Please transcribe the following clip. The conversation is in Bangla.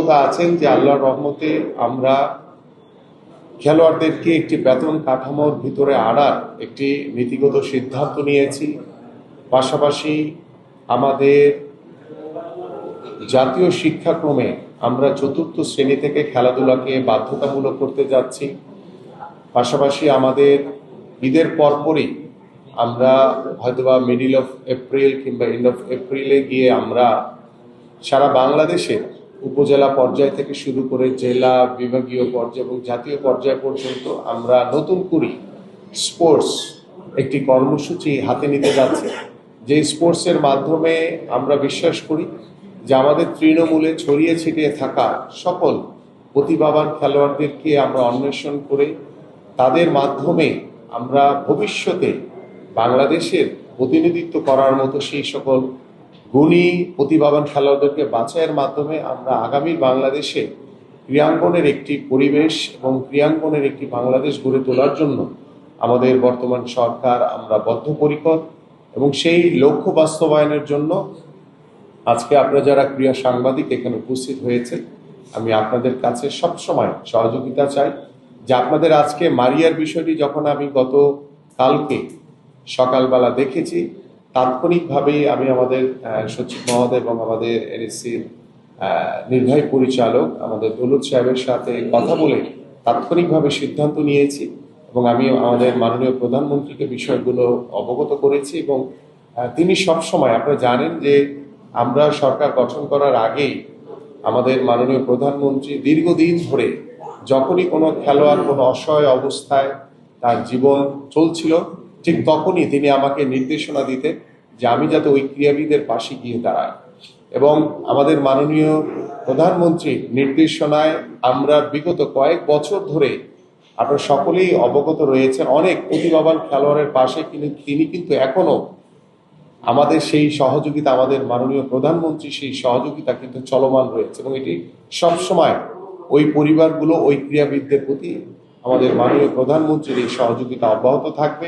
অবগত আছেন যে আল্লাহর রহমতে আমরা খেলোয়াড়দেরকে একটি বেতন কাঠামোর ভিতরে আনার একটি নীতিগত সিদ্ধান্ত নিয়েছি। পাশাপাশি আমাদের জাতীয় শিক্ষাক্রমে আমরা চতুর্থ শ্রেণী থেকে খেলাধুলাকে বাধ্যতামূলক করতে যাচ্ছি। পাশাপাশি আমাদের ঈদের পরপরই আমরা হয়তোবা মিডিল অফ এপ্রিল কিংবা এন্ড অফ এপ্রিলে গিয়ে আমরা সারা বাংলাদেশে উপজেলা পর্যায় থেকে শুরু করে জেলা, বিভাগীয় পর্যায় এবং জাতীয় পর্যায় পর্যন্ত আমরা নতুন করে স্পোর্টস একটি কর্মসূচি হাতে নিতে যাচ্ছি, যে স্পোর্টসের মাধ্যমে আমরা বিশ্বাস করি যে আমাদের তৃণমূলে ছড়িয়ে ছিটিয়ে থাকা সকল প্রতিভাবান খেলোয়াড়দেরকে আমরা অন্বেষণ করে তাদের মাধ্যমে আমরা ভবিষ্যতে বাংলাদেশের প্রতিনিধিত্ব করার মতো সেই সকল গুণী প্রতিভাবান খেলোয়াড়দেরকে বাছাইয়ের মাধ্যমে আমরা আগামী বাংলাদেশে ক্রীড়াঙ্গনের একটি পরিবেশ এবং ক্রীড়াঙ্গনের একটি বাংলাদেশ গড়ে তোলার জন্য আমাদের বর্তমান সরকার আমরা বদ্ধপরিকর এবং সেই লক্ষ্য বাস্তবায়নের জন্য আজকে আপনারা যারা ক্রীড়া সাংবাদিক এখানে উপস্থিত হয়েছে, আমি আপনাদের কাছে সবসময় সহযোগিতা চাই যে আপনাদের আজকে মারিয়ার বিষয়টি যখন আমি গত কালকে সকালবেলা দেখেছি, তাৎক্ষণিকভাবেই আমি আমাদের সচিব মহোদয় এবং আমাদের এনএসসির নির্বাহী পরিচালক আমাদের দৌলত সাহেবের সাথে কথা বলে তাৎক্ষণিকভাবে সিদ্ধান্ত নিয়েছি এবং আমি আমাদের মাননীয় প্রধানমন্ত্রীকে বিষয়গুলো অবগত করেছি এবং তিনি সবসময়, আপনারা জানেন যে আমরা সরকার গঠন করার আগেই আমাদের মাননীয় প্রধানমন্ত্রী দীর্ঘদিন ধরে যখনই কোনো খেলোয়াড় কোনো অসহায় অবস্থায় তার জীবন চলছিল, ঠিক তখনই তিনি আমাকে নির্দেশনা দিতেন যে আমি যাতে ওই ক্রীড়াবিদের পাশে গিয়ে দাঁড়াই। এবং আমাদের মাননীয় প্রধানমন্ত্রীর নির্দেশনায় আমরা বিগত কয়েক বছর ধরে আপনারা সকলেই অবগত রয়েছেন অনেক প্রতিভাবান খেলোয়াড়ের পাশে তিনি কিন্তু এখনো আমাদের সেই সহযোগিতা, আমাদের মাননীয় প্রধানমন্ত্রী সেই সহযোগিতা কিন্তু চলমান রয়েছে এবং এটি সবসময় ওই পরিবারগুলো, ওই ক্রীড়াবিদদের প্রতি আমাদের মাননীয় প্রধানমন্ত্রীর এই সহযোগিতা অব্যাহত থাকবে।